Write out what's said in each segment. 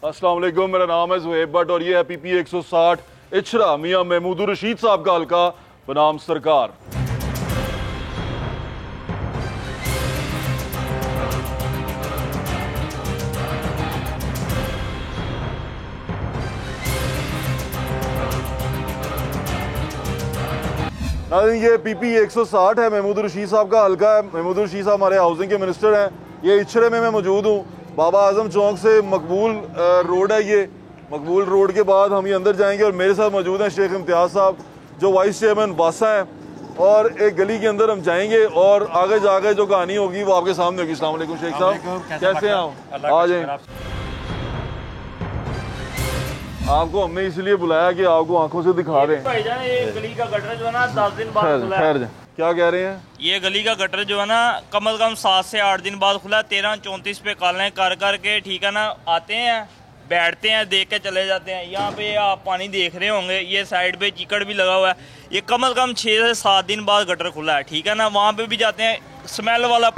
अस्सलाम वालेकुम, मेरा नाम है ज़ुहैब भट्ट और ये है PP 160 इचरा मियां महमूदुर रशीद साहब का हल्का बनाम सरकार। ये PP 160 है, महमूदुर रशीद साहब का हल्का है। महमूदुर रशीद साहब हमारे हाउसिंग के मिनिस्टर हैं। ये इचरे में मैं मौजूद हूँ। बाबा आजम चौक से मकबूल रोड है। ये मकबूल रोड के बाद हम ये अंदर जाएंगे और मेरे साथ मौजूद हैं शेख इम्तियाज़ साहब जो वाइस चेयरमैन वासा हैं। और एक गली के अंदर हम जाएंगे और आगे जाके जो कहानी होगी वो आपके सामने होगी। अस्सलाम वालेकुम शेख साहब, कैसे हैं आप? आ जाए। आपको हमने इसलिए बुलाया कि आपको आंखों से दिखा रहे हैं। ये गली का गटर जो है ना 10 दिन बाद खुला है। क्या कह रहे हैं? ये गली का गटर जो है ना कम से कम 7 से 8 दिन बाद खुला। 13-34 पे कालें कर के, ठीक है ना, आते हैं, बैठते हैं, देख के चले जाते हैं। यहाँ पे आप पानी देख रहे होंगे, ये साइड पे चिकड़ भी लगा हुआ है। ये कम से कम 6 से 7 दिन बाद गटर खुला है, ठीक है ना। वहाँ पे भी जाते हैं, स्मेल वाला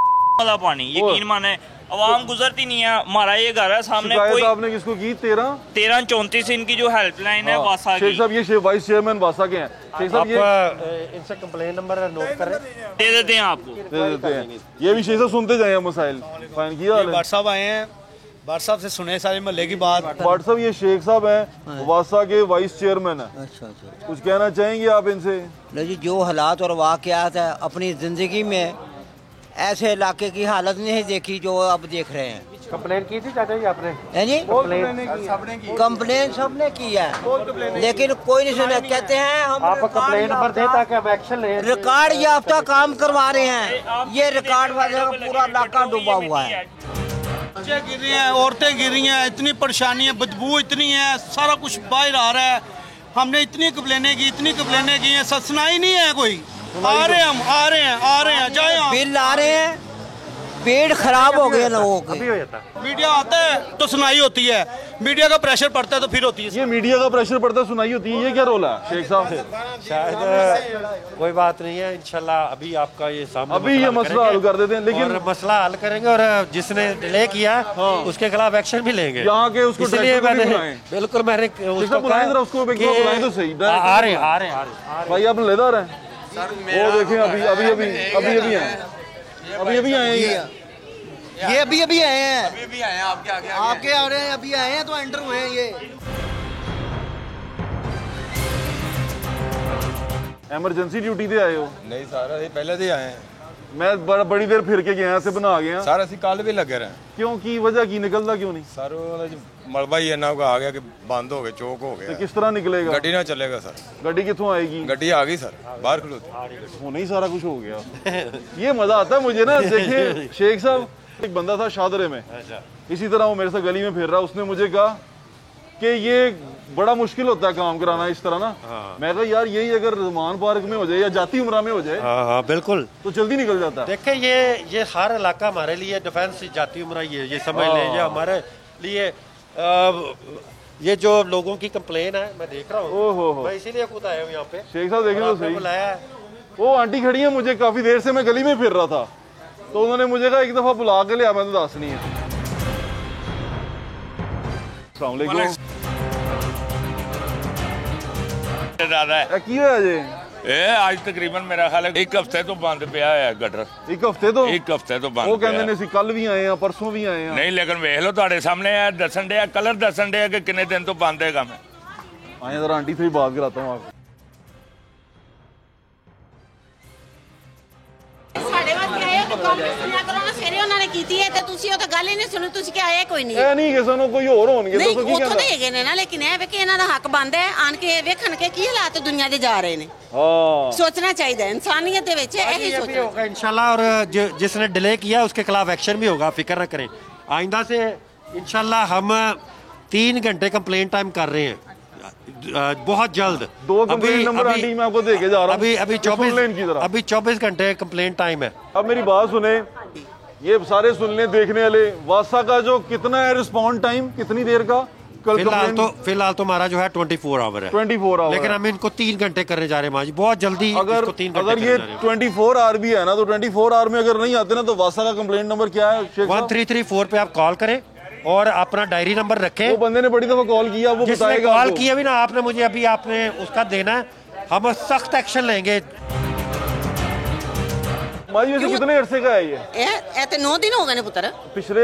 पानी, यकीन माने आवाम गुजरती नहीं है। हमारा ये घर है सामने। कोई आपने किसको की? 13-34 इनकी जो हेल्पलाइन है वासा की। शेख साहब ये वाइस चेयरमैन वासा के हैं। शेख साहब ये इनसे कंप्लेंट नंबर नोट करें, दे देते हैं आपको, दे देते हैं। ये भी शेख साहब सुनते जाए मसाइल। फाइन किया भट्ट साहब आए हैं, भट्ट साहब से सुने सारे मोहल्ले की बात। भट्ट साहब ये शेख साहब हैं, वासा के वाइस चेयरमैन है। अच्छा अच्छा, कुछ कहना चाहेंगे आप इनसे? जी जो हालात और वाक़यात है अपनी ज़िंदगी में ऐसे इलाके की हालत नहीं देखी जो अब देख रहे हैं। कंप्लेंट की थी चाचा जी आपने? है जी, कंप्लेन सबने की है लेकिन कोई नहीं सुना। कहते हैं हम आप कंप्लेंट नंबर दें ताकि हम एक्शन लें। रिकॉर्ड याफ्ता काम करवा रहे हैं। ये रिकॉर्ड वाले का पूरा इलाका डूबा हुआ है। बच्चे गिर रहे हैं, औरतें गिर रही हैं, इतनी परेशानी है, बदबू इतनी है, सारा कुछ बाहर आ रहा है। हमने इतनी कंप्लेनें की हैं, सुनाई नहीं है कोई। आ रहे हैं जाए बिल आ रहे हैं, पेट खराब हो गए लोगों के। मीडिया आता है तो सुनाई होती है, मीडिया का प्रेशर पड़ता है तो फिर होती है। ये मीडिया का प्रेशर पड़ता है, सुनाई होती है, ये क्या रोल है शेख साहब? शायद कोई बात नहीं है, इंशाल्लाह अभी आपका ये सामने अभी ये मसला हल कर देते हैं। लेकिन मसला हल करेंगे और जिसने डिले किया उसके खिलाफ एक्शन भी लेंगे। यहाँ के उसको इसलिए मैंने बिल्कुल मैंने आ रहे हैं भाई आप लेदार हैं। वो देखें अभी आए ये अभी आए हैं आपके आ रहे हैं, अभी आए हैं तो एंटर हुए हैं। ये एमरजेंसी ड्यूटी पे आए हो? नहीं सर, पहले से आए हैं। मैं बड़ी देर फिर के गया से बना गया सर। असि कल भी लगे रहे। क्यों की वजह की निकलता क्यों नहीं सर? मलबा ही इन्ना आ गया कि बंद हो गए, चौक हो गया। तो किस तरह निकलेगा? गड्डी ना चलेगा सर। गड्डी कितों आएगी? गड्डी आ गई सर, बाहर खलोती वो नहीं, सारा कुछ हो गया। ये मजा आता है मुझे ना। देखिए शेख साहब, एक बंदा था शादरे में, इसी तरह वो मेरे साथ गली में फिर रहा। उसने मुझे कहा कि ये बड़ा मुश्किल होता है काम कराना इस तरह ना। मैं कहा यार यही अगर रज़मान पार्क में हो जाए या जाती उमरा में हो जाए हाँ बिल्कुल तो जल्दी निकल जाता है। देखे ये हर इलाका हमारे लिए डिफेंस जाती उमरा ये समझ लें। ये हमारे लिए ये जो लोगों की कंप्लेन है मैं देख रहा हूँ, मैं इसीलिए खुद आया हूँ यहाँ पे। शेख साहब देखें तो सही, बुलाया है। वो आंटी खड़ी है, मुझे काफी देर से मैं गली में फिर रहा था तो उन्होंने मुझे कहा एक दफा बुला के लिया, मैं तो दस नहीं है। अस्सलाम वालेकुम। की होया जे? आज तकरीबन मेरा ख्याल है 1 हफ्ते तो बंद पिया है गटर। 1 हफ्ते तो? 1 हफ्ते तो बंद। वो कहते ने कल भी आए हैं, परसों भी आए हैं। नहीं लेकिन वेख लो ਤੁਹਾਡੇ सामने है, दसन डे कलर दसन डे कि कितने दिन तो बंद है काम। आए जरा आंटी से ही बात कराता हूँ आपको। ਸਾਡੇ ਵਾਸਤੇ ਆਏ ਹੋ ਕੰਮ ਸੁਣਿਆ ਕਰੋ ਨਾ। ਸਵੇਰੇ ਉਹਨਾਂ ਨੇ ਕੀਤੀ ਹੈ ਤੇ ਤੁਸੀਂ ਉਹ ਤਾਂ ਗੱਲ ਹੀ ਨਹੀਂ ਸੁਣੀ, ਤੁਸੀਂ ਕਿ ਆਏ ਕੋਈ ਨਹੀਂ। ਇਹ ਨਹੀਂ ਕਿਸੇ ਨੂੰ ਕੋਈ ਹੋਰ ਹੋਣਗੇ ਦੱਸੋ ਕੀ ਕਹਿੰਦਾ। ਉੱਥੋਂ ਦੇ ਹੈਗੇ ਨੇ ਨਾ, ਲੇਕਿਨ ਇਹ ਵੇ ਕਿ ਇਹਨਾਂ ਦਾ ਹੱਕ ਬਣਦਾ ਹੈ ਆਣ ਕੇ ਵੇਖਣ ਕੇ ਕੀ ਹਾਲਾਤ ਦੁਨੀਆ ਦੇ ਜਾ ਰਹੇ ਨੇ। हाँ, सोचना चाहिए इनसानियत दे विच यही सोचना होगा इंशाल्लाह। और जिसने डिले किया उसके खिलाफ एक्शन भी होगा, फिक्र न करें। आइंदा से इंशाल्लाह हम 3 घंटे कंप्लेंट टाइम कर रहे हैं बहुत जल्द। 2 कंप्लेंट नंबर आंटी मैं आपको दे के जा रहा हूं। अभी 24 घंटे कंप्लेंट टाइम है। अब मेरी बात सुने, ये सारे सुनने देखने वाले, वासा का जो कितना है रिस्पॉन्ड टाइम, कितनी देर का? फिलहाल तो हमारा जो है 24 आवर है। 24 आवर, लेकिन हम इनको 3 घंटे करने जा रहे हैं माजी, बहुत जल्दी। अगर ये 24 आवर भी है ना तो 24 आवर में अगर नहीं आते ना तो वासा का कंप्लेंट नंबर क्या है? 1334 पे आप कॉल करें और अपना डायरी नंबर रखें। वो बंदे ने बड़ी दफा कॉल किया, वो जिसने बताएगा कॉल आपको। किया भी ना आपने मुझे, अभी आपने उसका देना है, हम सख्त एक्शन लेंगे। माजी वैसे कितने अरसे का है ये? ਇਹ ਤੇ 9 ਦਿਨ ਹੋ ਗਏ ਨੇ ਪੁੱਤਰ। पिछले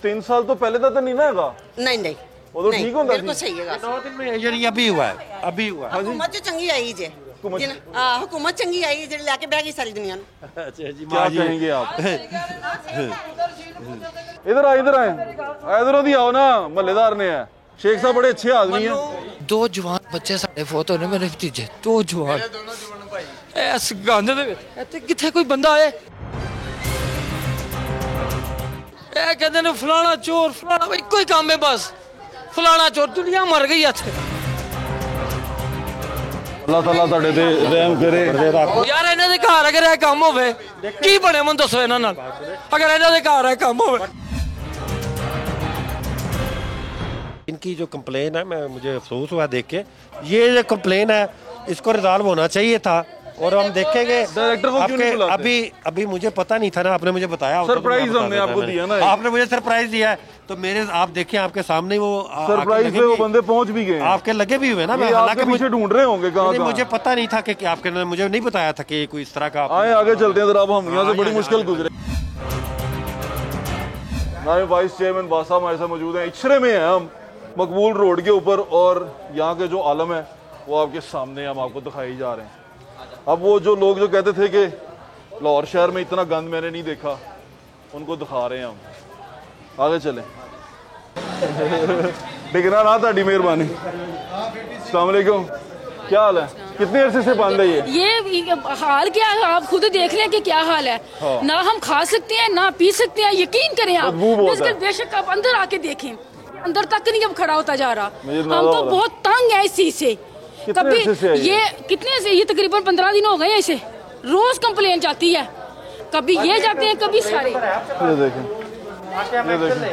3 साल तो पहले तो नहीं ना हैगा। ਨਹੀਂ ਨਹੀਂ वो तो ठीक होता ਬਿਲਕੁਲ ਸਹੀ ਹੈਗਾ। 9 दिन में यानी अभी हुआ है, अभी हुआ है। हुकूमत जो चंगी आई जे हुकूमत चंगी आई ਜਿਹੜੀ ਲੈ ਕੇ ਬਹਿ ਗਈ ਸਾਰੀ ਦੁਨੀਆ ਨੂੰ। अच्छा जी, क्या कहेंगे आप? इधर आए, इधर आए, इधर दी आओ ना, महल्लेदार ने है। शेख साहब बड़े अच्छे आदमी हैं। 2 ਜਵਾਨ ਬੱਚੇ ਸਾਡੇ ਫੋਟੋ ਨੇ, ਮੇਰੇ ਭਤੀਜੇ 2 ਜਵਾਨ ਇਸ ਗੰਦ ਦੇ ਵਿੱਚ ਇੱਥੇ ਕਿੱਥੇ ਕੋਈ ਬੰਦਾ ਆਏ। ਇਹ ਕਹਿੰਦੇ ਨੇ ਫਲਾਣਾ ਚੋਰ, ਫਲਾਣਾ, ਇੱਕੋ ਹੀ ਕੰਮ ਹੈ ਬਸ, ਫਲਾਣਾ ਚੋਰ। ਦੁਨੀਆ ਮਰ ਗਈ ਇੱਥੇ। अल्लाह ताला साडे ते रहम करे। ਯਾਰ ਇਹਨਾਂ ਦੇ ਘਰ ਅਗਰ ਇਹ ਕੰਮ ਹੋਵੇ ਕੀ ਬਣੇ ਮੈਨੂੰ ਦੱਸੋ ਇਹਨਾਂ ਨਾਲ, ਅਗਰ ਇਹਨਾਂ ਦੇ ਘਰ ਇਹ ਕੰਮ ਹੋਵੇ। इनकी जो कंप्लेन है, मैं मुझे अफसोस हुआ देख के, ये जो कंप्लेन है इसको रिजॉल्व होना चाहिए था। और हम देखेंगे डायरेक्टर को क्यों नहीं बुलाते? अभी मुझे पता नहीं था ना, आपने मुझे बताया होता तो सरप्राइज मैं बता हमने देता आपको मैंने। दिया ना। आपने मुझे सरप्राइज दिया है तो मेरे, आप देखें आपके सामने वो सरप्राइज पे वो बंदे पहुंच भी गए हैं। आपके लगे भी हुए ना। मैं ये हालांकि आपके पीछे ढूंढ रहे होंगे कहाँ नहीं, कहाँ। मुझे पता नहीं था कि आपके, मुझे नहीं बताया था कि कोई इस तरह का। आए आगे चलते हैं जरा, अब हम यहाँ से बड़ी मुश्किल गुजरे। नायब वाइस चेयरमैन बासा हमारे साथ मौजूद हैं। इचरे में हैं हम, मकबूल रोड के ऊपर, और यहाँ के जो आलम है वो आपके सामने हम आपको दिखाई जा रहे हैं। अब वो जो लोग जो कहते थे कि लाहौर शहर में इतना गंद मैंने नहीं देखा, उनको दिखा रहे हैं हम। आगे चलें। डिगना ना ताड़ी मेहरबानी। अस्सलाम वालेकुम, क्या हाल है? कितने अरसे से बंद है ये हाल क्या है आप खुद देख रहे हैं कि क्या हाल है। हाँ। ना हम खा सकते हैं ना पी सकते हैं, यकीन करें आप। बदबू बहुत है। बेशक आप अंदर आके देखें, अंदर तक नहीं अब खड़ा होता जा रहा। मुझे हम नारा तो हो रहा। बहुत तंग है इस चीज से। कितने कभी अरसे से है ये कितने से, ये तकरीबन 15 दिन हो गए हैं इसे, रोज कंप्लेन जाती है। कभी ये जाते हैं कभी सारे। ये देखें, ये देखें,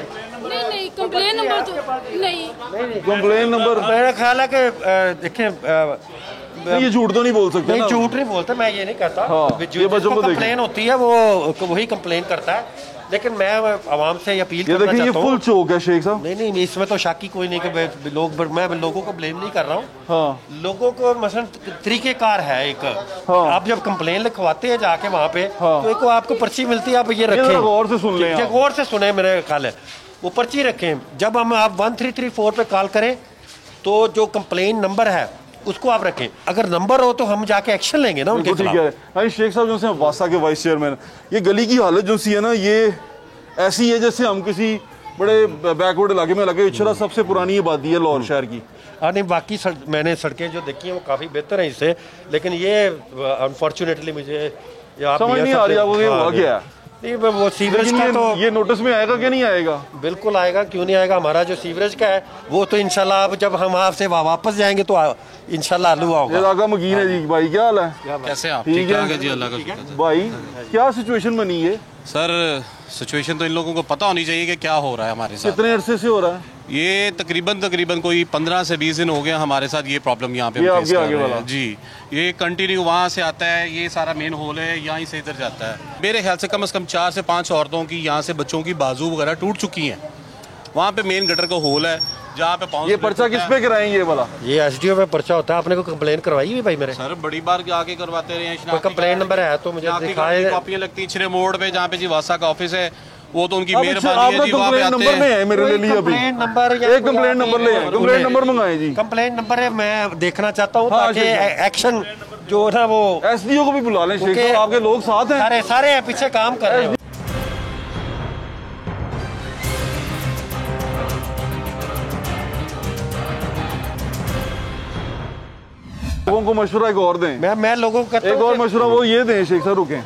नहीं कंप्लेन नंबर तो नहीं, कंप्लेन नंबर। मेरा ख्याल है कि देखें, ये झूठ तो नहीं बोल सकते नहीं, ना। झूठ नहीं बोलता, मैं ये नहीं कहता। हाँ, ये बच्चों को कंप्लेन होती है वो वही कंप्लेन करता है। लेकिन मैं आवाम से अपील ये करना देखिए, ये चाहता फुल हूँ। चौक है शेख साहब। नहीं, इसमें तो शाकी कोई नहीं कि लोग, मैं लोगों को ब्लेम नहीं कर रहा हूँ। हाँ। लोगों को मसलन तरीकेकार है एक। हाँ। आप जब कंप्लेन लिखवाते हैं जाके वहाँ पे, हाँ। तो एक को आपको पर्ची मिलती है, आप ये जरा रखें, गौर से सुन लें आप। गौर से सुने, मेरे ख्याल है वो पर्ची रखें। जब हम आप 1334 पे कॉल करें तो जो कंप्लेन नंबर है उसको आप रखें। अगर नंबर हो तो हम जाके एक्शन लेंगे ना उनके ठीक खिलाफ। है। भाई शेख साहब जो से वासा के वाइस चेयरमैन, ये गली की हालत जो सी है ना, ये ऐसी है जैसे हम किसी बड़े बैकवर्ड इलाके में लगे। इचरा सबसे पुरानी आबादी है लाहौर शहर की। नहीं, बाकी मैंने सड़कें जो देखी हैं वो काफ़ी बेहतर हैं इससे, लेकिन ये अनफॉर्चुनेटली मुझे समझ नहीं आ रही आपको ये हुआ क्या है। नहीं, वो सीवरेज का तो ये नोटिस में आएगा कि नहीं आएगा? बिल्कुल आएगा, क्यों नहीं आएगा। हमारा जो सीवरेज का है वो तो इंशाल्लाह अब जब हम आपसे वापस जाएंगे तो इंशाल्लाह आलू होगा। इलाका मकीन है जी। भाई क्या हाल है? कैसे आप? ठीक है जी, अल्लाह का शुक्र है। भाई क्या सिचुएशन बनी है? सर सिचुएशन तो इन लोगों को पता होनी चाहिए कि क्या हो रहा है हमारे साथ। कितने अरसे से हो रहा है ये? तकरीबन कोई 15 से 20 दिन हो गया हमारे साथ ये प्रॉब्लम यहाँ पे ये हम आपके फेस कर आगे रहे हैं। वाला? जी, ये कंटिन्यू वहाँ से आता है, ये सारा मेन होल है, यहाँ से इधर जाता है। मेरे ख्याल से कम 4 से 5 औरतों की यहाँ से बच्चों की बाजू वगैरह टूट चुकी हैं। वहाँ पे मेन गटर का होल है जहाँ पे पाँव। ये पर्चा किस पे कराएंगे वाला? ये एसडीओ में पर्चा होता है। आपने को कंप्लेन करवाई हुई भाई मेरे? सर बड़ी बार आके करवाते रहे हैं। कोई कंप्लेन नंबर है तो मुझे दिखाए। कॉपियाँ लगती हैं इचरे मोड़ पे जहाँ पे जी वासा का ऑफिस है, वो तो उनकी अब मेहरबानी है जी। वहाँ पे कंप्लेन आते नंबर में हैं। है मेरे लिए अभी कंप्लेन नंबर या एक कंप्लेन नंबर ले आए, कंप्लेन नंबर मंगाए जी। कंप्लेन नंबर है, मैं देखना चाहता हूँ हाँ, ताकि ठीक एक्शन जो है वो। एसडीओ को भी बुला लें शेख क्योंकि साहब, आपके लोग साथ हैं। सारे हैं, पीछे काम कर रहे हैं। लोगों को मशवरा एक और दें। मैं लोगों को एक और मशवरा वो ये दें शेख साहब, रुकें,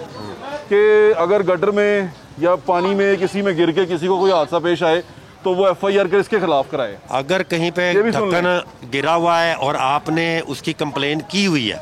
कि अगर गटर में या पानी में किसी में गिर के किसी को कोई हादसा पेश आए तो वो एफआईआर कर इसके खिलाफ कराए। अगर कहीं पे ये भी सुन लें। ढक्कन गिरा हुआ है और आपने उसकी कंप्लेन की हुई है,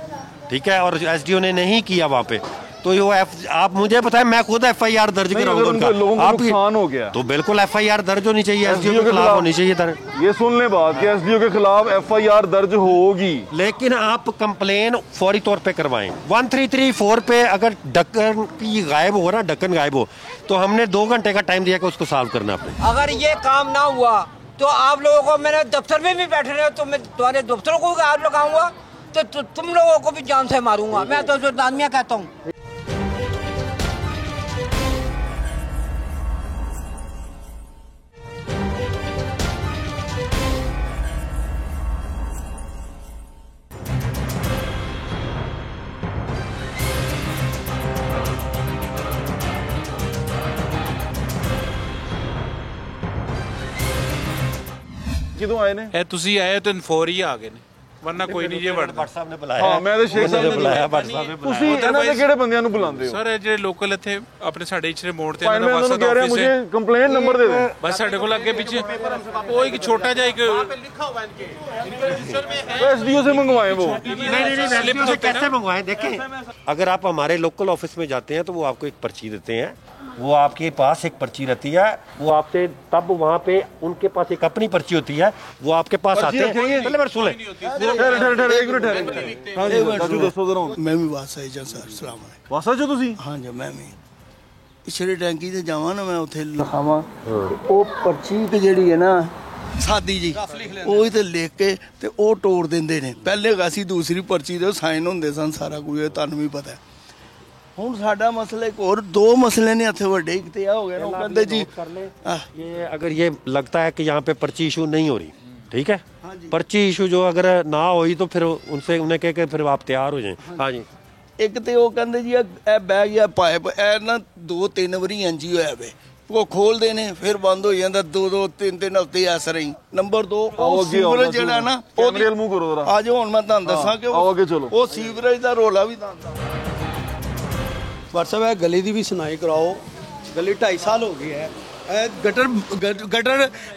ठीक है, और एसडीओ ने नहीं किया वहाँ पे, तो ये आप मुझे बताएं, मैं खुद FIR दर्ज कराऊंगा उनका। आप नुकसान हो गया तो बिल्कुल FIR दर्ज होनी चाहिए, SDO के खिलाफ होनी चाहिए दर्ज। ये सुन ले बात कि SDO के खिलाफ FIR दर्ज होगी, लेकिन आप कंप्लेन फौरी तौर पे करवाएं। 1334 पे अगर ढक्कन की गायब हो ना, ढक्कन गायब हो, तो हमने 2 घंटे का टाइम दिया कि उसको सॉल्व करना आपने। अगर ये काम ना हुआ तो आप लोगों को, मैंने दफ्तर में भी बैठे रहे तो मैं तुम्हारे दफ्तरों को आग लगाऊंगा, तो तुम लोगों को भी जान से मारूंगा। मैं तो जो दानिया कहता हूँ। ਕਿਦੋਂ ਆਏ ਨੇ ਇਹ ਤੁਸੀਂ ਆਏ ਤਾਂ ਇਨਫੋਰ ਹੀ ਆ ਗਏ ਨੇ, ਵਰਨਾ ਕੋਈ ਨਹੀਂ ਜੇ ਵੜਦਾ। ਸਾਹਿਬ ਨੇ ਬੁਲਾਇਆ। ਹਾਂ ਮੈਂ ਤਾਂ ਸ਼ੇਖ ਸਾਹਿਬ ਨੇ ਬੁਲਾਇਆ। ਤੁਸੀਂ ਇਹਨਾਂ ਦੇ ਕਿਹੜੇ ਬੰਦਿਆਂ ਨੂੰ ਬੁਲਾਉਂਦੇ ਹੋ? ਸਰ ਇਹ ਜਿਹੜੇ ਲੋਕਲ ਇੱਥੇ ਆਪਣੇ ਸਾਡੇ ਇਚਰੇ ਮੋੜ ਤੇ ਇਹਨਾਂ ਦਾ ਵਾਸਾ ਦਾ ਆਫਿਸ ਹੈ। ਮੁਝੇ ਕੰਪਲੇਂਟ ਨੰਬਰ ਦੇ ਦੇ ਬਸ ਸਾਡੇ ਕੋਲ ਅੱਗੇ ਪਿੱਛੇ ਉਹ ਇੱਕ ਛੋਟਾ ਜਿਹਾ ਇੱਕ ਲਿਖਾ हुआ है SDO से मंगवाए वो। नहीं SDO से कैसे मंगवाएं? देखें, अगर आप हमारे लोकल ऑफिस में जाते हैं तो वो आपको एक पर्ची देते हैं, वो आपके पास एक पर्ची रहती है, वो आपसे तब वहाँ पे उनके पास एक अपनी पर्ची होती है, वो आपके पास आते हैं। पहले बार सुन ले, मैं भी वासा ही सर, सलाम अलैकुम। वासा जो तुसी? हाँ जी मैं भी पिछली टैंकी से जावा ना, मैं उत्थे लिखावा वो पर्ची ते जेड़ी है ना सादी जी, ਉਹ ਤੇ ਲਿਖ ਕੇ ਤੇ ਉਹ ਤੋੜ ਦਿੰਦੇ ਨੇ। ਪਹਿਲੇ ਅਸੀਂ ਦੂਸਰੀ ਪਰਚੀ ਦੇ ਸਾਈਨ ਹੁੰਦੇ ਸਨ, ਸਾਰਾ ਕੁਝ ਤੁਹਾਨੂੰ ਵੀ ਪਤਾ। ਹੁਣ ਸਾਡਾ ਮਸਲਾ ਇੱਕ ਹੋਰ 2 ਮਸਲੇ ਨੇ ਇੱਥੇ ਵੱਡੇ। ਇੱਕ ਤੇ ਆ ਹੋ ਗਿਆ ਨਾ, ਉਹ ਕਹਿੰਦੇ ਜੀ ये अगर ये लगता है कि यहाँ पे पर्ची इशू नहीं हो रही, ठीक है, पर्ची इशू जो अगर ना हुई तो फिर उनसे उन्हें कह के फिर आप तैयार हो जाएं। हाँ जी। ਇੱਕ ਤੇ ਉਹ ਕਹਿੰਦੇ ਜੀ ਇਹ ਬੈਗ ਜਾਂ ਪਾਈਪ ਇਹ ਨਾ 2-3 ਵਾਰੀ ਇੰਜੀ ਹੋਇਆ ਵੇ, ਉਹ ਖੋਲਦੇ ਨੇ ਫਿਰ ਬੰਦ ਹੋ ਜਾਂਦਾ। 2-3 ਹਫ਼ਤੇ ਐਸ ਰਹੀ। ਨੰਬਰ 2 ਉਹ ਸੀਵਰੇਜ ਜਿਹੜਾ ਨਾ, ਉਹ ਮੂੰਹ ਕਰੋ ਜ਼ਰਾ। ਆ ਜਾਓ ਹੁਣ ਮੈਂ ਤੁਹਾਨੂੰ ਦੱਸਾਂ ਕਿ ਉਹ ਸੀਵਰੇਜ ਦਾ ਰੋਲਾ ਵੀ ਦੱਸਦਾ। WhatsApp है, गली की भी सुनाई कराओ। गली 2.5 साल हो गई है,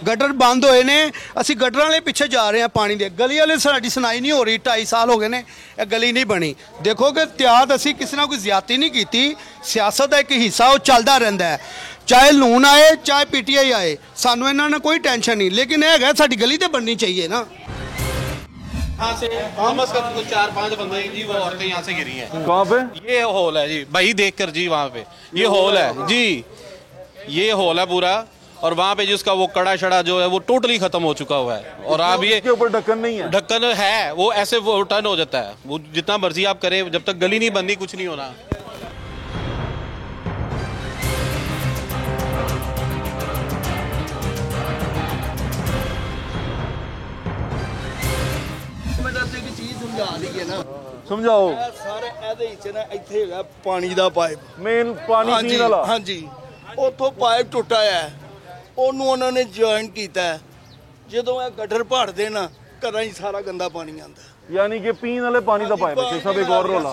गटर बंद होए ने, ਅਸੀਂ ਗਟਰਾਂ ਵਾਲੇ ਪਿੱਛੇ ਜਾ ਰਹੇ ਹਾਂ ਪਾਣੀ ਦੇ। ਗਲੀ ਵਾਲੇ ਸਾਡੀ ਸੁਣਾਈ ਨਹੀਂ ਹੋ ਰਹੀ। 2.5 ਸਾਲ ਹੋ ਗਏ ਨੇ, ਇਹ ਗਲੀ ਨਹੀਂ ਬਣੀ। ਦੇਖੋ ਕਿ ਤਿਆਦ ਅਸੀਂ ਕਿਸੇ ਨਾਲ ਕੋਈ ਜ਼ਿਆਦਤੀ ਨਹੀਂ ਕੀਤੀ। ਸਿਆਸਤ ਦਾ ਇੱਕ ਹਿੱਸਾ ਉਹ ਚੱਲਦਾ ਰਹਿੰਦਾ ਹੈ, ਚਾਹੇ ਲੂਣ ਆਏ ਚਾਹੇ PTI ਆਏ, ਸਾਨੂੰ ਇਹਨਾਂ ਨਾਲ ਕੋਈ ਟੈਨਸ਼ਨ नहीं। लेकिन ਇਹ ਹੈਗਾ ਸਾਡੀ ਗਲੀ ਤੇ बननी चाहिए ना। यहाँ से कम से कम 4-5 बंदे जी, वो औरतें यहाँ से गिरी हैं। कहाँ पे? ये हॉल है जी भाई, देख कर जी वहाँ पे ये हॉल है जी, ये हॉल है पूरा। और वहाँ पे जिसका वो कड़ा शड़ा जो है वो टोटली खत्म हो चुका हुआ है। और आप ये के ऊपर ढक्कन नहीं है? ढक्कन है, वो ऐसे वो टर्न हो जाता है। वो जितना मर्जी आप करें, जब तक गली नहीं बनती कुछ नहीं होना। ਸਮਝਾਓ। ਸਾਰੇ ਇਹਦੇ ਵਿੱਚ ਨਾ ਇੱਥੇ ਹੈਗਾ ਪਾਣੀ ਦਾ ਪਾਈਪ, ਮੇਨ ਪਾਣੀ ਪੀਣ ਵਾਲਾ। ਹਾਂਜੀ, ਉੱਥੋਂ ਪਾਈਪ ਟੁੱਟਾ ਹੈ, ਉਹਨੂੰ ਉਹਨਾਂ ਨੇ ਜੁਆਇਨ ਕੀਤਾ। ਜਦੋਂ ਇਹ ਗਟਰ ਭਰਦੇ ਨਾ, ਘਰਾਂ 'ਚ सारा गंदा पानी आता है। यानी कि पीने वाले पानी का पाइप है। सब एक और रोला,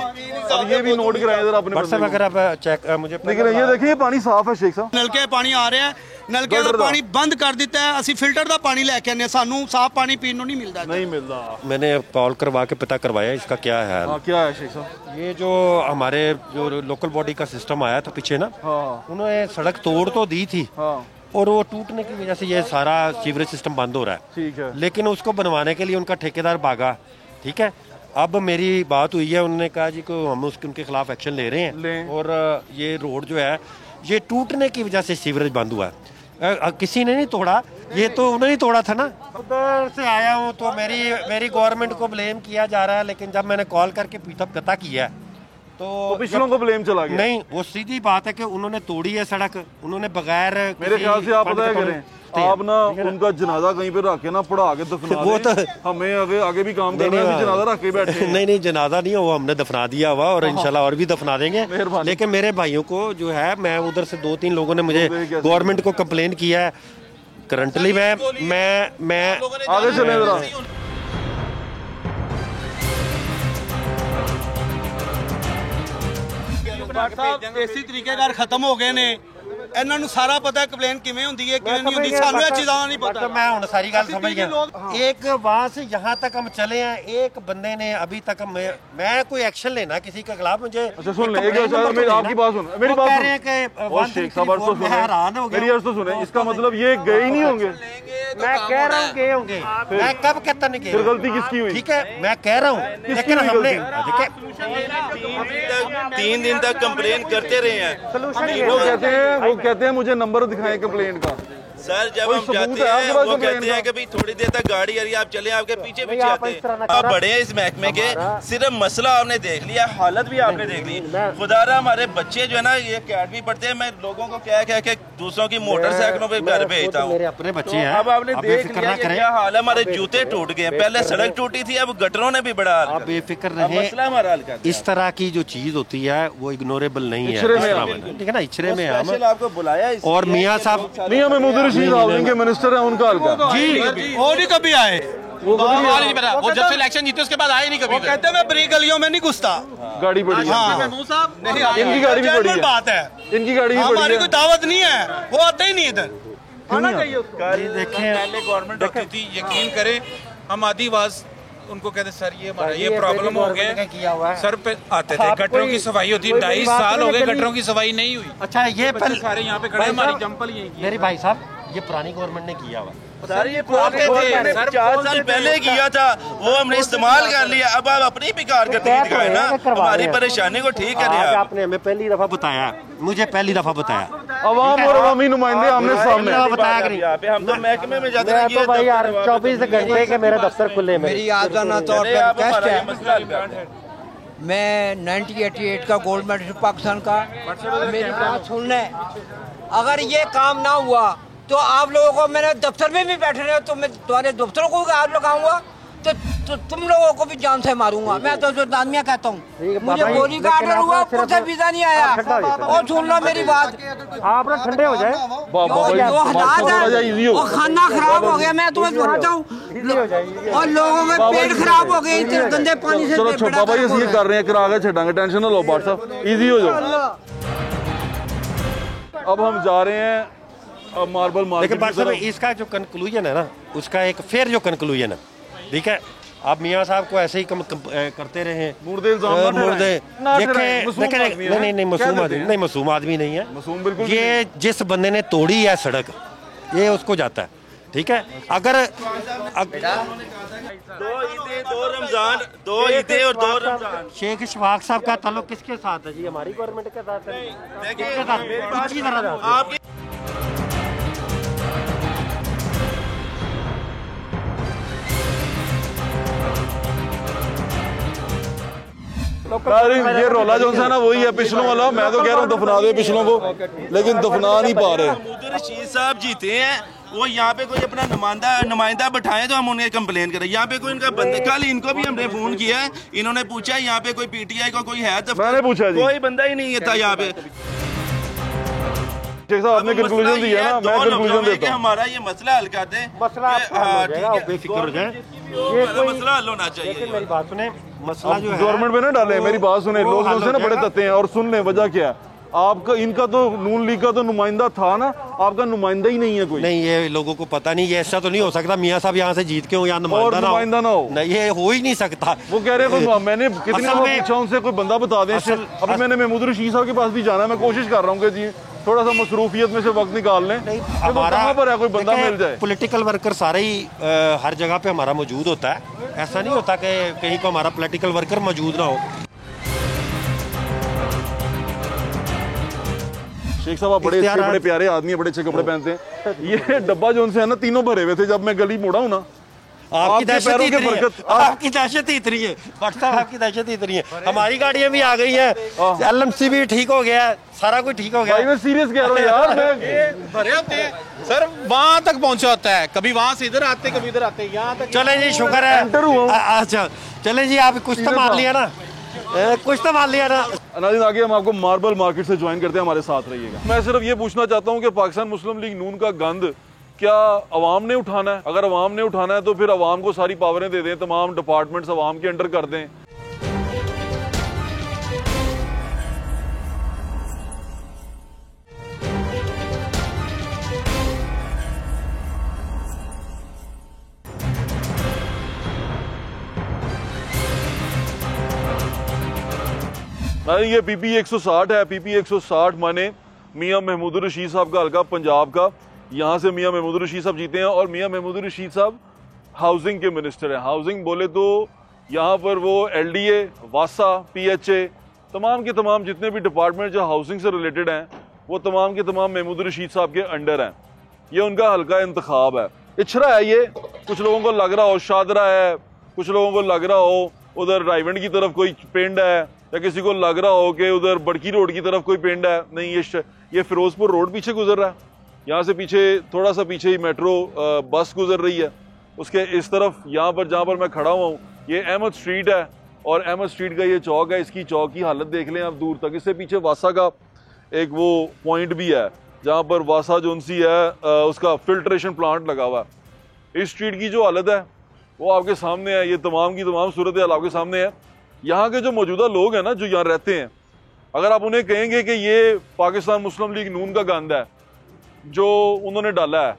अब ये भी नोट कराएं इधर अपने। WhatsApp अगर आप चेक मुझे लेकिन ये देखिए पानी साफ है शेख साहब। नलके पानी आ रहा है, नलके का पानी बंद कर दिता है। ਅਸੀਂ ਫਿਲਟਰ ਦਾ ਪਾਣੀ ਲੈ ਕੇ ਆਨੇ, ਸਾਨੂੰ ਸਾਫ ਪਾਣੀ ਪੀਣ ਨੂੰ ਨਹੀਂ ਮਿਲਦਾ। नहीं मिलता। मैंने कॉल करवा के पता करवाया इसका क्या है। क्या है शेख साहब? ये जो हमारे जो लोकल बॉडी का सिस्टम आया था पीछे ना, उन्होंने सड़क तोड़ तो दी थी, और वो टूटने की वजह से ये सारा सीवरेज सिस्टम बंद हो रहा है। ठीक है। लेकिन उसको बनवाने के लिए उनका ठेकेदार भागा, ठीक है। अब मेरी बात हुई है, उन्होंने कहा जी को हम उनके खिलाफ एक्शन ले रहे हैं। और ये रोड जो है ये टूटने की वजह से सीवरेज बंद हुआ है। किसी ने नहीं तोड़ा, ये तो उन्होंने ही तोड़ा था ना। उधर से आया हूँ तो मेरी गवर्नमेंट को ब्लेम किया जा रहा है। लेकिन जब मैंने कॉल करके पता किया तो पिछलों को ब्लेम चला गया। नहीं, वो सीधी बात है कि उन्होंने तोड़ी है सड़क, उन्होंने बगैर मेरे ख्याल से आप पता करें, आप ना उनका जनाजा कहीं पे रख के ना पढ़ा के दफना वो तो हमें आगे भी काम करना है। जनाजा रख के बैठे हैं। नहीं जनाजा नहीं है, वो हमने दफना दिया हुआ और इंशाल्लाह और भी दफना देंगे। लेकिन मेरे भाइयों को जो है, मैं उधर से 2-3 लोगों ने मुझे गवर्नमेंट को कंप्लेन किया है। करंटली मैं आगे चले जरा। देसी तरीकेकार खत्म हो गए ने। ਇਹਨਾਂ ਨੂੰ ਸਾਰਾ ਪਤਾ ਕੰਪਲੇਨ ਕਿਵੇਂ ਹੁੰਦੀ ਹੈ ਕਿਵੇਂ ਨਹੀਂ ਹੁੰਦੀ ਸਾਨੂੰ ਇਹ ਚੀਜ਼ਾਂ ਦਾ नहीं पता मैं हूं सारी गल समझ गया एक वहां से यहाँ तक हम चले हैं एक बंदे ने अभी तक मैं कोई एक्शन लेना किसी के खिलाफ मुझे अच्छा सुन ले आपकी बात सुन मेरी बात कह रहे हैं कि शेख साहब तो सुने हैरान हो गया मेरी अर्ज तो सुने इसका मतलब ये गए ही नहीं होंगे मैं कह रहा हूँ गए होंगे मैं कब कहता नहीं फिर गलती किसकी हुई ठीक है मैं कह रहा हूँ लेकिन हमने 3 दिन तक कंप्लेन करते रहे हैं वो कहते हैं मुझे नंबर दिखाएं कंप्लेन का सर जब हम जाते हैं वो कहते हैं कि भाई थोड़ी देर तक गाड़ी आ रही है आप चले आपके पीछे पीछे आते हैं आप बड़े हैं इस महकमे के सिर्फ मसला आपने देख लिया हालत भी आपने देख ली खुदारा हमारे बच्चे जो है ना ये अकेडमी पढ़ते हैं मैं लोगों को क्या क्या दूसरों की मोटरसाइकिलों पे घर भेजता हूँ अपने बच्चे हैं अब आपने देख लिया क्या हाल है हमारे जूते टूट गए पहले सड़क टूटी थी अब गटरों ने भी बड़ा हाल आप बेफिक्र रहे मसला हमारा हल कर इस तरह की जो चीज होती है वो इग्नोरेबल नहीं है ठीक है ना इचरे में हम आपको बुलाया और मियाँ साहब मियाँ महमूद रशीद हाउसिंग के मिनिस्टर है उनका हल्का जी और नहीं कभी आए वो नहीं पता वो जब से इलेक्शन जीते उसके बाद आए नहीं कभी कहते मैं बड़ी गलियों में नहीं घुसता गाड़ी बड़ी है इनकी गाड़ी भी बड़ी है बात है इनकी गाड़ी भी बड़ी है हमारी कोई दावत नहीं है वो आते ही नहीं इधर आना चाहिए देखें पहले गवर्नमेंट रखी थी यकीन करें हम आदिवास उनको कहते सर ये हमारा ये प्रॉब्लम हो गया सर पे आते थे गटरों की सफाई होती 2.5 साल हो गए गटरों की सफाई नहीं हुई अच्छा ये सारे यहाँ पे खड़े हमारी जंपल यही मेरे भाई साहब ये पुरानी गवर्नमेंट ने किया हुआ सर ये बोलते थे सर 4 साल पहले किया था वो हमने इस्तेमाल कर लिया अब आप अपनी भी कारकर्दगी दिखाए ना हमारी परेशानी को ठीक करें आपने हमें पहली दफा बताया मुझे पहली दफा बताया अवाम और अवामी नुमाइंदे हमने सामने बताया कि यहाँ पे हम तो महकमे में जाते हैं भाई यार 24 घंटे के मेरे दफ्तर खुले मेरी आजाना तौर पर टेस्ट है मैं 1988 का गोल्ड मेडल पाकिस्तान का मेरी बात सुन ले अगर ये काम ना हुआ तो आप लोगों को मैंने दफ्तर में भी बैठे रहे तो मैं तुम्हारे दफ्तरों को हाथ लगाऊंगा तो तुम लोगों को भी जान से मारूंगा मैं तो दानिया कहता हूँ मुझे गोली का ऑर्डर हुआ ऊपर से वीजा नहीं आया और सुन लो मेरी बात आप ना ठंडे हो जाए वो खाना खराब हो गया मैं तुम्हें बताता हूँ और लोगों के पेट खराब हो गए इतने गंदे पानी से चलो बाबा जी ये कर रहे हैं करा के छड़ांगे टेंशन ना लो बाट साहब इजी हो जाओ अब हम जा रहे हैं अब मार्बल लेकिन बाट साहब इसका जो कंक्लूजन है ना उसका एक फिर जो कंक्लूजन है ठीक है आप मियाँ साहब को ऐसे ही करते रहे मुर्दे नहीं मासूम आदमी नहीं है ये जिस बंदे ने तोड़ी है सड़क ये उसको जाता है ठीक है अगर 2 ईदें और 2 रमजान शेख इशफाक साहब का ताल्लुक किसके साथ है जी हमारी गवर्नमेंट के साथ है ये रोला जो है ना वही है पिछलों वाला मैं तो कह रहा हूँ दफना दे पिछलों को लेकिन दफना नहीं पा रहे महमूद रशीद साहब जीते हैं वो यहाँ पे कोई अपना नुमाइंदा बैठाए तो हम उन्हें कंप्लेन करें यहाँ पे कोई इनका बंदे कल इनको भी हमने फोन किया है इन्होंने पूछा यहाँ पे कोई पीटीआई का कोई है तो मैंने पूछा जी कोई बंदा ही नहीं था यहाँ पे शेख साहब आपने कंक्लूजन दिया ना मैं कंक्लूजन देता हूं हमारा ये मसला हल कर दें मसला बेफिक्र हो जाए ये मसला हल होना चाहिए मेरी बात सुने मसला जो है गवर्नमेंट में ना डाले मेरी बात सुने लोग जो ना बड़े तत्ते हैं और सुन लें वजह क्या है आपका इनका तो नून लीग का तो नुमाइंदा था ना आपका नुमाइंदा ही नहीं है कोई नहीं ये लोगों को पता नहीं ये ऐसा तो नहीं हो सकता मियाँ साहब यहाँ से जीत के हो या नुमाइंदा ना हो नहीं ये हो ही नहीं सकता वो कह रहे हैं मैंने कितने पूछा उनसे कोई बंदा बता दें अभी मैंने महमूद रशीद साहब के पास भी जाना है मैं कोशिश कर रहा हूँ कि जी थोड़ा सा मसरूफियत में से वक्त निकाल लें हमारा पर है कोई बंदा मिल जाए पॉलिटिकल वर्कर सारे ही हर जगह पे हमारा मौजूद होता है ऐसा नहीं होता कि कहीं को हमारा पॉलिटिकल वर्कर मौजूद ना हो शेख साहब आप बड़े अच्छे बड़े प्यारे आदमी है बड़े अच्छे कपड़े पहनते हैं ये डब्बा जो उनसे है ना तीनों भरे हुए थे जब मैं गली मोड़ा हूँ ना आपकी दहशत ही इतनी है आपकी दहशत ही इतनी है हमारी गाड़ियां भी आ गई हैं LMC भी ठीक हो गया सारा कुछ ठीक हो गया मैं सीरियस कह रहा हूँ यार भरे होते हैं सर वहां तक पहुंचा होता है कभी वहां से इधर आते कभी इधर आते यहाँ तक चले जी शुक्र है अच्छा चले जी आप कुछ तो मान लिया ना कुछ तो मान लिया ना नाज़रीन आगे हम आपको मार्बल मार्केट से ज्वाइन करते हैं हमारे साथ रहिएगा मैं सिर्फ ये पूछना चाहता हूँ कि पाकिस्तान मुस्लिम लीग नून का गंद क्या अवाम ने उठाना है अगर अवाम ने उठाना है तो फिर अवाम को सारी पावरें दे दें तमाम डिपार्टमेंट्स अवाम के अंडर कर दें ये PP 160 है। PP 160 माने मियाँ महमूद रशीद साहब का हल्का पंजाब का, यहाँ से मियाँ महमूद रशीद साहब जीते हैं और मियाँ महमूद रशीद साहब हाउसिंग के मिनिस्टर हैं। हाउसिंग बोले तो यहाँ पर वो LDA, वासा, PHA, तमाम के तमाम जितने भी डिपार्टमेंट जो हाउसिंग से रिलेटेड हैं वो तमाम के तमाम महमूद रशीद साहब के अंडर हैं। ये उनका हल्का इंतखाब है। इछरा है ये, कुछ लोगों को लग रहा हो शादरा है, कुछ लोगों को लग रहा हो उधर रायवंड की तरफ कोई पिंड है, या किसी को लग रहा हो कि उधर बड़की रोड की तरफ कोई पिंड है। नहीं, ये फिरोजपुर रोड पीछे गुजर रहा है, यहाँ से पीछे थोड़ा सा पीछे ही मेट्रो बस गुजर रही है। उसके इस तरफ यहाँ पर जहाँ पर मैं खड़ा हुआ हूँ ये अहमद स्ट्रीट है और अहमद स्ट्रीट का ये चौक है। इसकी चौक की हालत देख लें आप दूर तक। इससे पीछे वासा का एक वो पॉइंट भी है जहाँ पर वासा जोनसी है उसका फिल्ट्रेशन प्लांट लगा हुआ है। इस स्ट्रीट की जो हालत है वो आपके सामने है। ये तमाम की तमाम सूरत हाल आपके सामने है। यहाँ के जो मौजूदा लोग हैं ना जो यहाँ रहते हैं, अगर आप उन्हें कहेंगे कि ये पाकिस्तान मुस्लिम लीग नून का गंद है जो उन्होंने डाला है,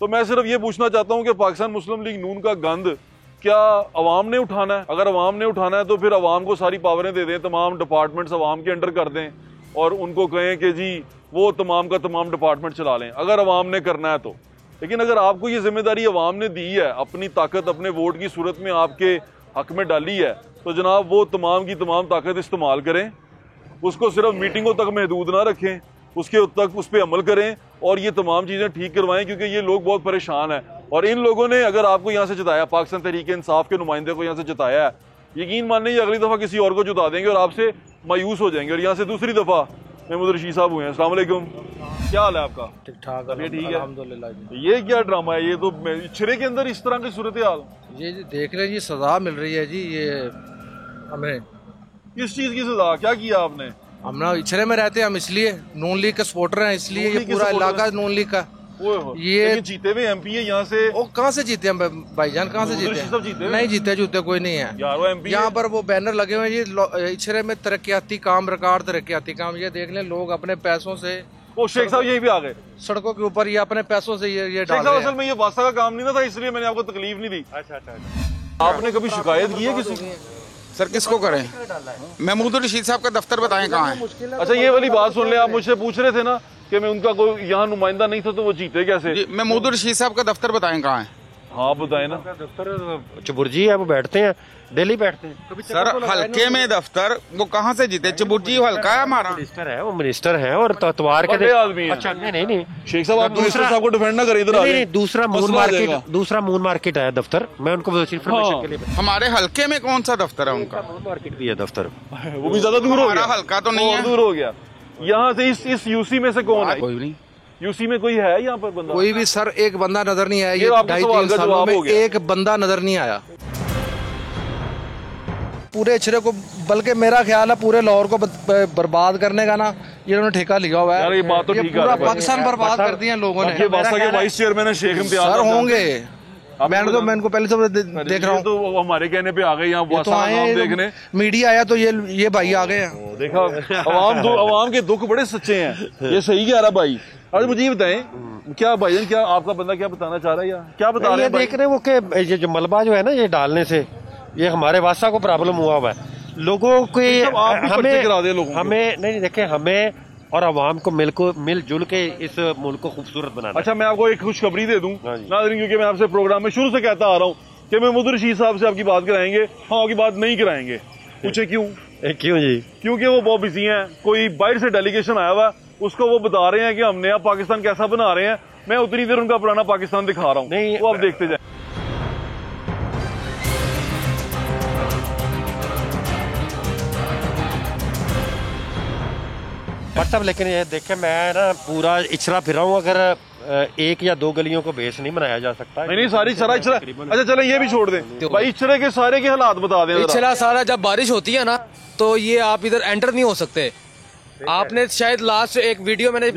तो मैं सिर्फ ये पूछना चाहता हूँ कि पाकिस्तान मुस्लिम लीग नून का गंद क्या अवाम ने उठाना है? अगर अवाम ने उठाना है तो फिर अवाम को सारी पावरें दे दें, तमाम डिपार्टमेंट्स अवाम के अंडर कर दें और उनको कहें कि जी वो तमाम का तमाम डिपार्टमेंट चला लें, अगर अवाम ने करना है तो। लेकिन अगर आपको ये जिम्मेदारी अवाम ने दी है, अपनी ताकत अपने वोट की सूरत में आपके हक में डाली है, तो जनाब वो तमाम की तमाम ताकत इस्तेमाल करें, उसको सिर्फ मीटिंगों तक महदूद ना रखें, उसके तक उस पर अमल करें और ये तमाम चीज़ें ठीक करवाएं, क्योंकि ये लोग बहुत परेशान हैं। और इन लोगों ने अगर आपको यहाँ से जिताया, पाकिस्तान तहरीक इंसाफ के नुमाइंदे को यहाँ से जिताया है, यकीन मानिए ये अगली दफ़ा किसी और को जिता देंगे और आपसे मायूस हो जाएंगे। और यहाँ से दूसरी दफ़ा महमूद रशीद साहब हुए हैं। अस्सलाम वालेकुम, क्या हाल है आपका? ठीक ठाक, ये ठीक है अल्हम्दुलिल्लाह। ये क्या ड्रामा है? ये तो छिरे के अंदर इस तरह की सूरत हाल, ये देख रहे हैं जी, सजा मिल रही है जी। ये हमें किस चीज़ की सजा? क्या किया आपने? हम ना इछरे में रहते हैं, हम इसलिए नून लीग के सपोर्टर हैं, इसलिए ये पूरा इलाका नून लीग का। ये जीते हुए MP है यहाँ से। वो कहाँ से जीते हैं भाईजान, कहाँ से जीते? नहीं जीते जूते कोई नहीं है यार, वो MP यहाँ पर वो बैनर लगे हुए हैं जी, इछरे में तरक्याती काम, रिकॉर्ड तरक्याती काम। ये देख लें, लोग अपने पैसों से, वो शेख साहब यही भी आ गए सड़कों के ऊपर, ये अपने पैसों से ये डाल रहे हैं। असल में ये वासा का काम नहीं ना था, इसलिए मैंने आपको तकलीफ नहीं दी। अच्छा। आपने कभी शिकायत की है किसी की? सर किसको करें? महमूद रशीद साहब का दफ्तर बताएं कहाँ है? अच्छा, ये वाली बात सुन ले। आप मुझसे पूछ रहे थे ना कि मैं उनका कोई यहाँ नुमाइंदा नहीं था तो वो जीते कैसे? महमूद रशीद साहब का दफ्तर बताएं कहाँ है? हाँ बताएं ना। दफ्तर चबुर्जी है, वो बैठते हैं, डेली बैठते हैं। सर हल्के में दफ्तर, वो कहाँ से जीते? चबुर्जी हल्का है हमारा। मिनिस्टर है, वो मिनिस्टर है और ततवार के आदमी है। अच्छा नहीं शेख साहब, आप मिनिस्टर साहब को डिफेंड ना करें इधर। नहीं, दूसरा मून मार्केट है दफ्तर, मैं उनको इन्फॉर्मेशन के लिए। हमारे हल्के में कौन सा दफ्तर है उनका? मून मार्केट भी है दफ्तर, वो भी ज्यादा दूर हो गया। हल्का तो नहीं है, दूर हो गया। यहाँ से इस UC में से कौन है? कोई नहीं। UC में कोई है यहाँ पर बंदा? कोई भी सर एक बंदा नजर नहीं आया। ये 2.5-3 सालों में एक बंदा नजर नहीं आया पूरे इछरे को। बल्कि मेरा ख्याल है पूरे लाहौर को बर्बाद करने का ना इन्होंने ठेका लिया हुआ है। ये बात तो ठीक है, पूरा पाकिस्तान बर्बाद कर दिया लोगों ने। ये वासा के वाइस चेयरमैन है शेख इम्तियाज सर होंगे, मैं इनको पहले से देख रहा हूँ। तो हमारे कहने पे आ गए यहाँ वासा का नाम देखने, मीडिया आया तो ये भाई आ गए हैं। देखा, अवाम के दुख बड़े सच्चे हैं। ये सही कह रहा भाई। और मुझे ये बताएं, क्या भाईजान, क्या आपका बंदा क्या बताना चाह रहा है? क्या बता रहे हैं? देख रहे हो कि ये जो मलबा जो है ना, ये डालने से ये हमारे वासा को प्रॉब्लम हुआ हुआ है। लोगों के हमें नहीं देखे, हमें और आवाम को मिलजुल के इस मुल्क को खूबसूरत बनाना। अच्छा, मैं आपको एक खुशखबरी दे दूं नाज़रीन, क्योंकि मैं आपसे प्रोग्राम में शुरू से कहता आ रहा हूँ कि महमूद रशीद साहब से आपकी बात कराएंगे। हाँ, आपकी बात नहीं कराएंगे। पूछे क्यों? क्यों जी? क्योंकि वो बहुत बिजी हैं। कोई बाहर से डेलीगेशन आया हुआ, उसको वो बता रहे हैं कि हम नया पाकिस्तान कैसा बना रहे हैं। मैं उतनी देर उनका पुराना पाकिस्तान दिखा रहा हूँ, वो आप देखते जाए। साहब, लेकिन ये देखे, मैं ना पूरा इछरा फिर रहा हूँ। अगर एक या दो गलियों को बेस नहीं बनाया जा सकता। नहीं, सारी इछरा। अच्छा चलो ये भी छोड़ दें भाई, इछरे के सारे के हालात बता दें। इछरा सारा जब बारिश होती है ना तो ये आप इधर एंटर नहीं हो सकते। आपने शायद लास्ट एक वीडियो मैंने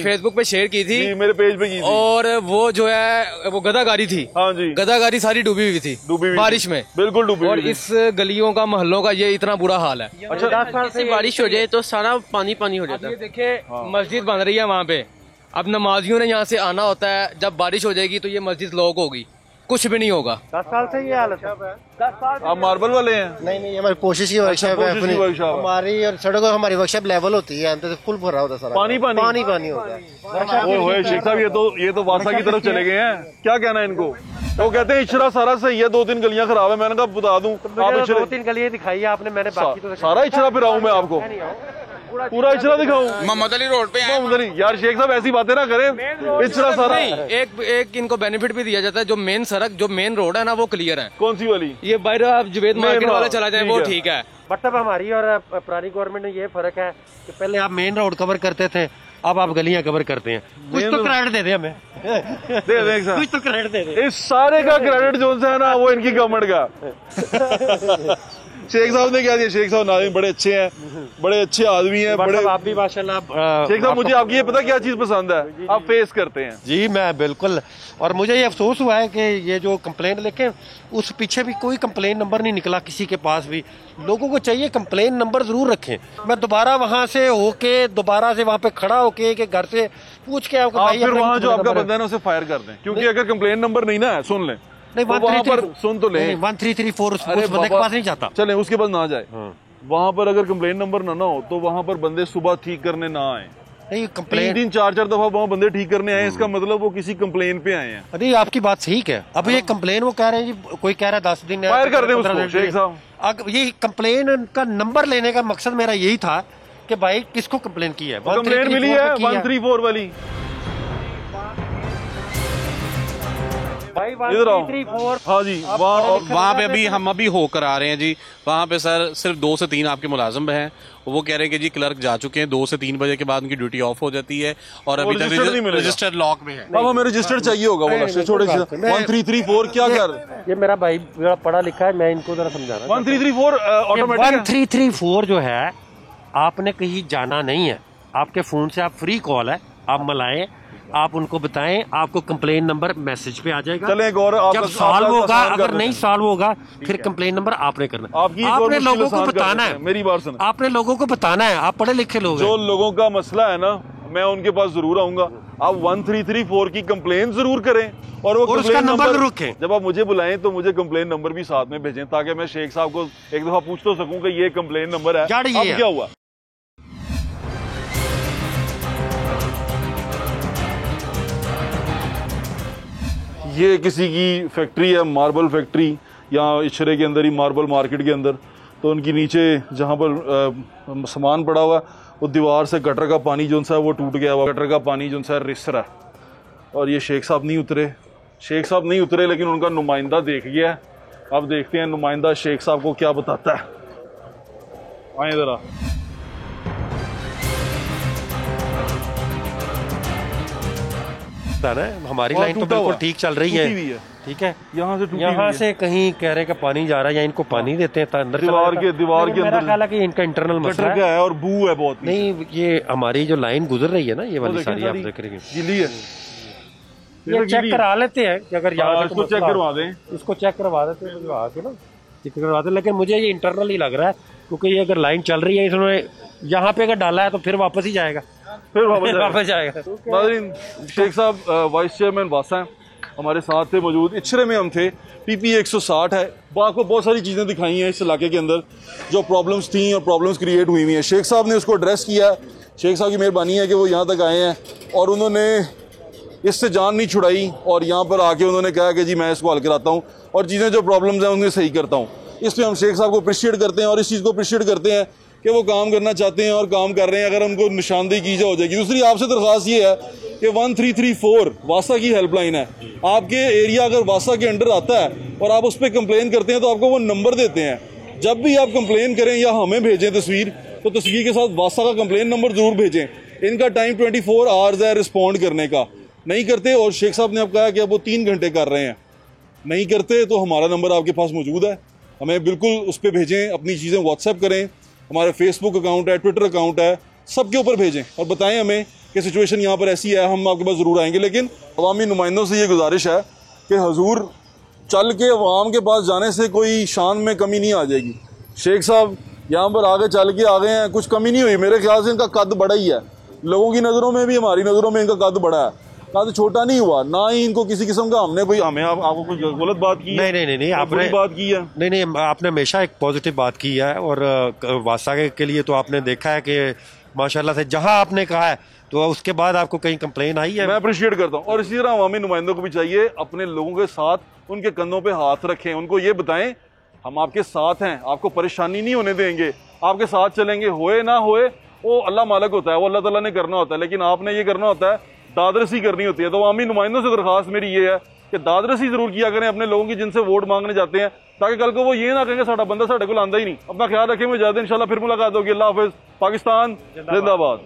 फेसबुक पे शेयर की थी, मेरे पेज पे की थी, और वो जो है वो गदागारी थी। हाँ जी, गदागारी सारी डूबी हुई थी, बारिश में, बिल्कुल डूबी। और इस गलियों का मोहल्लों का ये इतना बुरा हाल है। अच्छा, 10 साल से बारिश हो जाए तो सारा पानी पानी हो जाता है। ये देखिए, मस्जिद बन रही है वहाँ पे, अब नमाजियों ने यहाँ से आना होता है, जब बारिश हो जाएगी तो ये मस्जिद लॉक होगी। कुछ भी नहीं होगा। 10 साल से ये हालत है। आप मार्बल वाले हैं? नहीं, हमारी कोशिश की वर्कशॉप है अपनी। हमारी और सड़क हमारी वर्कशॉप लेवल होती है, तो फुल भरा होता है सारा पानी होता है। शेख साहब ये तो वासा की तरफ चले गए हैं, क्या कहना है इनको? वो कहते हैं इचरा सारा सही है, 2-3 गलियां खराब है। मैंने कहा बता दूं, आप 2-3 गलियां दिखाई है आपने, मैंने बाकी तो सारा इचरा पे आऊं मैं आपको, पूरा इचरा दिखाऊं? मोहम्मद अली रोड पे मोहम्मद अली, यार शेख साहब ऐसी बातें ना करें, इचरा सारा। एक इनको बेनिफिट भी दिया जाता है, जो मेन सड़क जो मेन रोड है ना वो क्लियर है। कौन सी वाली? ये बाहर आप जुवेद मार्केट वाला चला जाए वो ठीक है। बट अब हमारी और पुरानी गवर्नमेंट में ये फर्क है कि पहले आप मेन रोड कवर करते थे, अब आप गलियां कवर करते हैं। कुछ तो क्रेडिट दे दे हमें, कुछ तो क्रेडिट दे दे। इस सारे का क्रेडिट जो है ना वो इनकी गवर्नमेंट का। शेख साहब ने क्या दिया? शेख साहब नाज़रीन बड़े अच्छे हैं, बड़े अच्छे आदमी हैं, बड़े। आप भी माशाल्लाह। शेख साहब मुझे आपकी ये पता क्या चीज पसंद है? आप फेस करते हैं। जी मैं बिल्कुल, और मुझे ये अफसोस हुआ है कि ये जो कंप्लेन लेके उस पीछे भी कोई कंप्लेन नंबर नहीं निकला किसी के पास भी। लोगों को चाहिए कंप्लेन नंबर जरूर रखें। मैं दोबारा वहाँ से होके दोबारा से वहाँ पे खड़ा होके कि घर से पूछ के आपको फिर वहाँ जो आपका बंदा है ना उसे फायर कर दें, क्योंकि अगर कंप्लेन नंबर नहीं ना है, सुन लें नहीं, वहाँ पर सुन तो लें 1334 उस बंदे के पास नहीं जाता। चलें उसके पास ना जाए। वहाँ पर अगर कंप्लेन नंबर ना हो तो वहाँ पर बंदे सुबह ठीक करने ना आए। नहीं, कंप्लेन 3 4 दफा वहाँ बंदे ठीक करने आए, इसका मतलब वो किसी कंप्लेन पे आए हैं। अरे आपकी बात सही है। अब ये कंप्लेन वो कह रहे हैं जी, कोई कह रहा है 10 दिन फायर कर दें उसको शेख साहब। ये कंप्लेन का नंबर लेने का मकसद मेरा यही था कि भाई किसको कंप्लेन की है। कंप्लेन मिली है 134 वाली। इधर आओ। हाँ जी, वहाँ पे अभी हम होकर आ रहे हैं जी। वहाँ पे सर सिर्फ 2 से 3 आपके मुलाजिम हैं। वो कह रहे हैं कि जी क्लर्क जा चुके हैं, 2 से 3 बजे के बाद उनकी ड्यूटी ऑफ हो जाती है और अभी तक रजिस्टर लॉक में है। अब हमें रजिस्टर चाहिए होगा। वो छोटे 1334 क्या कर? ये मेरा भाई पढ़ा लिखा है, मैं इनको जरा समझा रहा हूँ। 1334 ऑटोमेटिक 1334 जो है आपने कहीं जाना नहीं है, आपके फोन से आप फ्री कॉल है, आप मिलाएं, आप उनको बताएं, आपको कंप्लेन नंबर मैसेज पे आ जाएगा। चलें एक और जब सॉल्व होगा, अगर नहीं सॉल्व होगा फिर कंप्लेन नंबर आपने करना। आपने लोगों को बताना है। मेरी बात सुनो, आपने लोगों को बताना है। आप पढ़े लिखे लोग जो लोगों का मसला है ना, मैं उनके पास जरूर आऊंगा। आप 1334 की कंप्लेन जरूर करें और वो उसका नंबर जरूर रखें। जब आप मुझे बुलाएं तो मुझे कंप्लेन नंबर भी साथ में भेजें, ताकि मैं शेख साहब को एक दफा पूछ तो सकूं कि ये कंप्लेन नंबर है, अब क्या हुआ। ये किसी की फैक्ट्री है, मार्बल फैक्ट्री, यहाँ इचरे के अंदर ही मार्बल मार्केट के अंदर। तो उनकी नीचे जहाँ पर सामान पड़ा हुआ वो दीवार से गटर का पानी जो है वो टूट गया हुआ, गटर का पानी जो है रिस रहा है। और ये शेख साहब नहीं उतरे, लेकिन उनका नुमाइंदा देख गया है। अब देखते हैं नुमाइंदा शेख साहब को क्या बताता है। आए जरा। हमारी लाइन तो बिल्कुल ठीक चल रही है, ठीक है। यहाँ से कहीं कह रहे का पानी जा रहा है, या इनको पानी देते हैं अंदर दीवार के अंदर। मेरा ख्याल है कि इनका इंटरनल मसला है और बू है बहुत। नहीं, ये हमारी जो लाइन गुजर रही है ना, ये वाली सारी आप देख रहे हैं गीली है। ये चेक करा लेते हैं कि अगर यहाँ इसको चेक करवा दें, इसको चेक करवा देते हैं ना, चेक करवा दें। लेकिन मुझे ये इंटरनल ही लग रहा है, क्योंकि ये अगर लाइन चल रही है, इसने यहाँ पे अगर डाला है तो फिर वापस ही जाएगा, फिर वापस जाएगा। नाज़रीन, शेख साहब वाइस चेयरमैन वासा हैं, हमारे साथ थे मौजूद। इचरे में हम थे। PPA 160 है। आपको बहुत सारी चीज़ें दिखाई हैं इस इलाके के अंदर जो प्रॉब्लम्स थी और प्रॉब्लम्स क्रिएट हुई हैं। शेख साहब ने उसको एड्रेस किया। शेख साहब की मेहरबानी है कि वो यहाँ तक आए हैं और उन्होंने इससे जान नहीं छुड़ाई और यहाँ पर आके उन्होंने कहा कि जी मैं इसको हल कराता हूँ और चीज़ें जो प्रॉब्लम्स हैं उन्हें सही करता हूँ। इसलिए हम शेख साहब को अप्रिशिएट करते हैं और इस चीज़ को अप्रिशिएट करते हैं कि वो काम करना चाहते हैं और काम कर रहे हैं। अगर उनको निशानदेही की हो जाएगी। दूसरी आपसे दरख्वास्त ये है कि 1334 वासा की हेल्पलाइन है। आपके एरिया अगर वासा के अंडर आता है और आप उस पर कंप्लेन करते हैं तो आपको वो नंबर देते हैं। जब भी आप कंप्लेन करें या हमें भेजें तस्वीर, तो तस्वीर के साथ वासा का कंप्लेन नंबर जरूर भेजें। इनका टाइम 24 आवर्स है रिस्पॉन्ड करने का। नहीं करते, और शेख साहब ने अब कहा कि अब वो 3 घंटे कर रहे हैं, नहीं करते तो हमारा नंबर आपके पास मौजूद है, हमें बिल्कुल उस पर भेजें। अपनी चीज़ें व्हाट्सएप करें, हमारे फेसबुक अकाउंट है, ट्विटर अकाउंट है, सबके ऊपर भेजें और बताएं हमें कि सिचुएशन यहाँ पर ऐसी है, हम आपके पास ज़रूर आएंगे। लेकिन अवामी नुमाइंदों से ये गुजारिश है कि हजूर चल के अवाम के पास जाने से कोई शान में कमी नहीं आ जाएगी। शेख साहब यहाँ पर आगे चल के आ गए हैं, कुछ कमी नहीं हुई। मेरे ख्याल से इनका कद बड़ा ही है, लोगों की नज़रों में भी हमारी नज़रों में इनका कद बड़ा है। कहा छोटा नहीं हुआ, ना ही इनको किसी किस्म का हमने कोई हमें आपको कोई गलत बात की है? नहीं आपने बात की है? नहीं आपने हमेशा एक पॉजिटिव बात की है। और वासा के लिए तो आपने देखा है कि माशाल्लाह से जहां आपने कहा है तो उसके बाद आपको कहीं कंप्लेन आई है। मैं अप्रिशिएट करता हूँ। और इसी तरह अवामी नुमाइंदों को भी चाहिए अपने लोगों के साथ उनके कंधों पे हाथ रखें, उनको ये बताएं हम आपके साथ हैं, आपको परेशानी नहीं होने देंगे, आपके साथ चलेंगे, होए ना होए वो अल्लाह मालिक होता है, वो अल्लाह ताला ने करना होता है, लेकिन आपने ये करना होता है, दादरसी करनी होती है। तो अवामी नुमाइंदों से दरखास्त मेरी ये है कि दादरसी जरूर किया करें अपने लोगों की जिनसे वोट मांगने जाते हैं, ताकि कल को वो ये ना कहेंगे साडा बंदा साडे को आंदा ही नहीं। अपना ख्याल रखें, मैं ज्यादा इंशाल्लाह फिर मुलाकात होगी। अल्लाह हाफिज। पाकिस्तान जिंदाबाद।